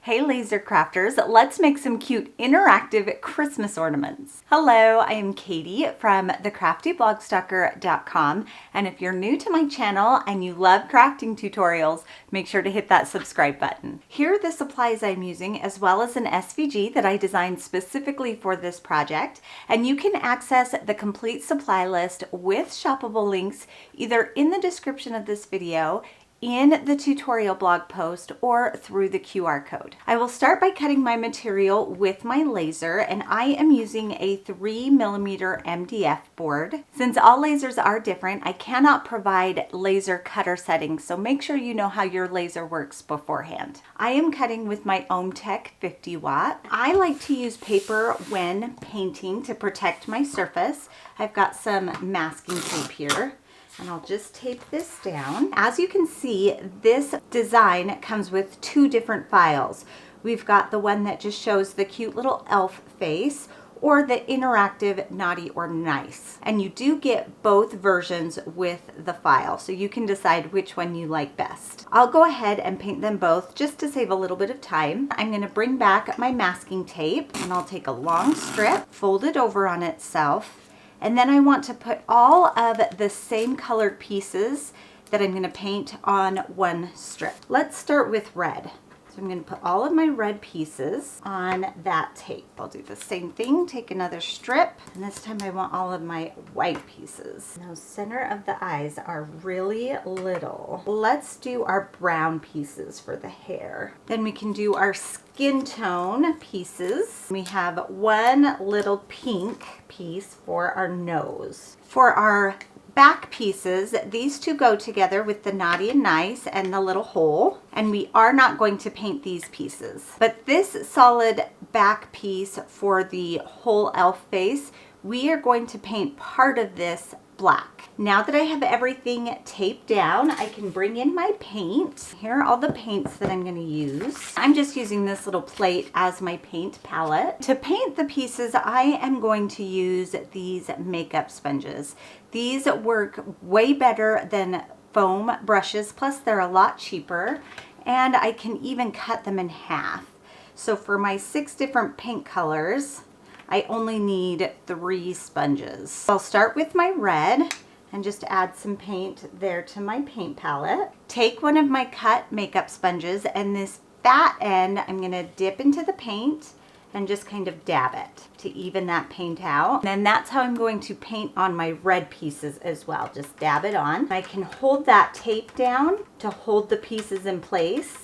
Hey laser crafters, let's make some cute interactive Christmas ornaments. Hello, I am Katie from thecraftyblogStalker.com, and if you're new to my channel and you love crafting tutorials, make sure to hit that subscribe button. Here are the supplies I'm using, as well as an SVG that I designed specifically for this project, and you can access the complete supply list with shoppable links either in the description of this video, in the tutorial blog post, or through the QR code. I will start by cutting my material with my laser, and I am using a 3mm MDF board. Since all lasers are different, I cannot provide laser cutter settings, so make sure you know how your laser works beforehand. I am cutting with my OhmTech 50 watt. I like to use paper when painting to protect my surface. I've got some masking tape here, and I'll just tape this down. As you can see, this design comes with two different files. We've got the one that just shows the cute little elf face, or the interactive naughty or nice. And you do get both versions with the file, so you can decide which one you like best. I'll go ahead and paint them both just to save a little bit of time. I'm gonna bring back my masking tape, and I'll take a long strip, fold it over on itself, and then I want to put all of the same colored pieces that I'm going to paint on one strip. Let's start with red. So I'm going to put all of my red pieces on that tape. I'll do the same thing, take another strip, and this time I want all of my white pieces. Now, center of the eyes are really little. Let's do our brown pieces for the hair. Then we can do our skin tone pieces. We have one little pink piece for our nose. For our back pieces, these two go together with the naughty and nice and the little hole, and we are not going to paint these pieces. But this solid back piece for the whole elf face, we are going to paint part of this black. Now that I have everything taped down, I can bring in my paint. Here are all the paints that I'm going to use. I'm just using this little plate as my paint palette. To paint the pieces, I am going to use these makeup sponges. These work way better than foam brushes, plus they're a lot cheaper, and I can even cut them in half. So for my 6 different paint colors, I only need 3 sponges. I'll start with my red and just add some paint there to my paint palette. Take one of my cut makeup sponges, and this fat end I'm gonna dip into the paint and just kind of dab it to even that paint out. And then that's how I'm going to paint on my red pieces as well. Just dab it on. I can hold that tape down to hold the pieces in place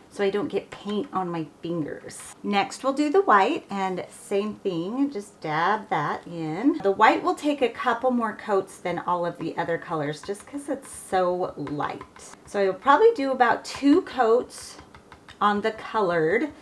so I don't get paint on my fingers. Next we'll do the white, and same thing, just dab that in. The white will take a couple more coats than all of the other colors just because it's so light. So I'll probably do about 2 coats on the colored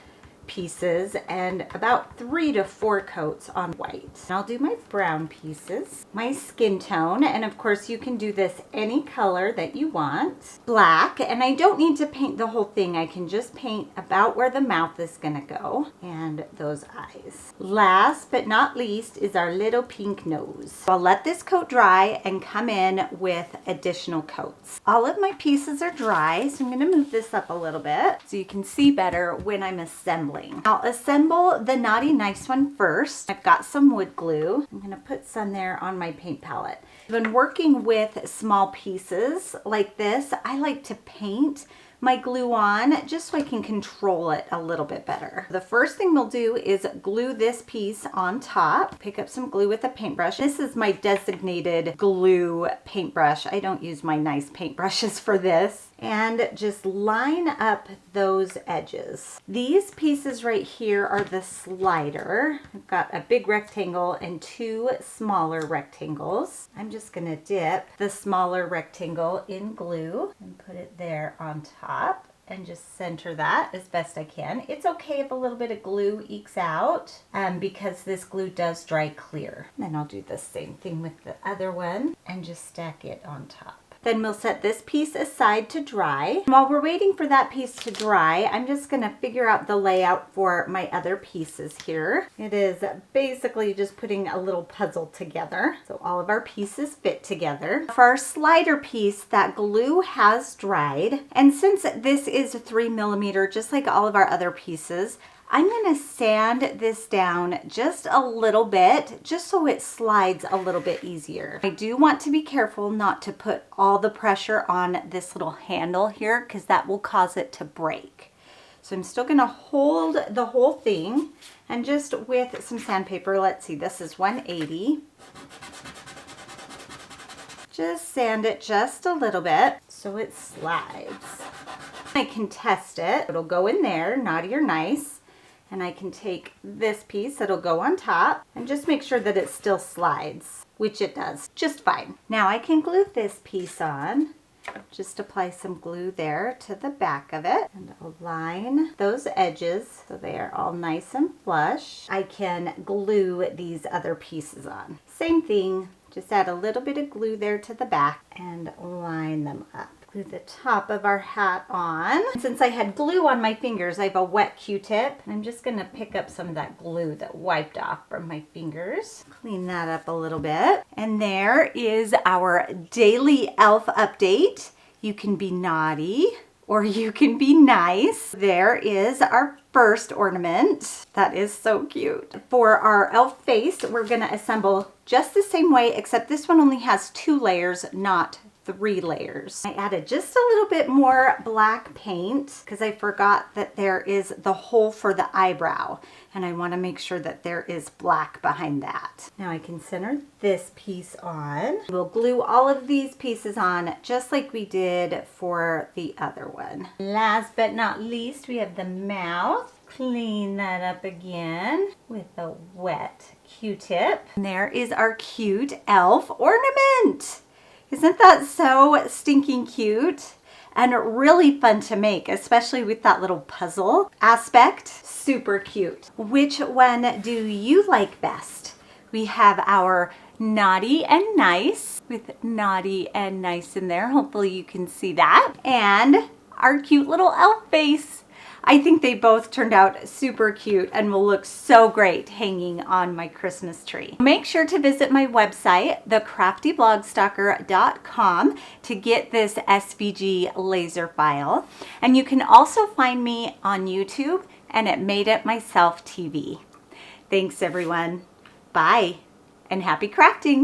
pieces and about 3 to 4 coats on white. And I'll do my brown pieces, my skin tone, and of course you can do this any color that you want. Black, and I don't need to paint the whole thing. I can just paint about where the mouth is gonna go and those eyes. Last but not least is our little pink nose. So I'll let this coat dry and come in with additional coats. All of my pieces are dry, so I'm gonna move this up a little bit so you can see better when I'm assembling. I'll assemble the naughty nice one first. I've got some wood glue. I'm gonna put some there on my paint palette. When working with small pieces like this, I like to paint my glue on just so I can control it a little bit better. The first thing we'll do is glue this piece on top. Pick up some glue with a paintbrush. This is my designated glue paintbrush. I don't use my nice paintbrushes for this. And just line up those edges. These pieces right here are the slider. I've got a big rectangle and 2 smaller rectangles. I'm just gonna dip the smaller rectangle in glue and put it there on top and just center that as best I can. It's okay if a little bit of glue ekes out because this glue does dry clear. And then I'll do the same thing with the other one and just stack it on top. Then we'll set this piece aside to dry. While we're waiting for that piece to dry, I'm just gonna figure out the layout for my other pieces here. It is basically just putting a little puzzle together, so all of our pieces fit together. For our slider piece, that glue has dried, and since this is 3mm, just like all of our other pieces, I'm gonna sand this down just a little bit, just so it slides a little bit easier. I do want to be careful not to put all the pressure on this little handle here, because that will cause it to break. So I'm still gonna hold the whole thing, and just with some sandpaper, let's see, this is 180. Just sand it just a little bit so it slides. I can test it. It'll go in there, naughty or nice. And I can take this piece, it'll go on top, and just make sure that it still slides, which it does just fine. Now I can glue this piece on. Just apply some glue there to the back of it and align those edges so they are all nice and flush. I can glue these other pieces on. Same thing, just add a little bit of glue there to the back and line them up. Glue the top of our hat on. Since I had glue on my fingers, I have a wet Q-tip. I'm just gonna pick up some of that glue that wiped off from my fingers. Clean that up a little bit. And there is our daily elf update. You can be naughty or you can be nice. There is our first ornament. That is so cute. For our elf face, we're gonna assemble just the same way, except this one only has 2 layers, not 3 layers. I added just a little bit more black paint because I forgot that there is the hole for the eyebrow, and I want to make sure that there is black behind that. Now I can center this piece on. We'll glue all of these pieces on just like we did for the other one. Last but not least, we have the mouth. Clean that up again with a wet Q-tip. And there is our cute elf ornament. Isn't that so stinking cute? And really fun to make, especially with that little puzzle aspect. Super cute. Which one do you like best? We have our naughty and nice, with naughty and nice in there. Hopefully you can see that. And our cute little elf face. I think they both turned out super cute and will look so great hanging on my Christmas tree. Make sure to visit my website, thecraftyblogStalker.com, to get this SVG laser file. And you can also find me on YouTube and at Made It Myself TV. Thanks everyone. Bye and happy crafting.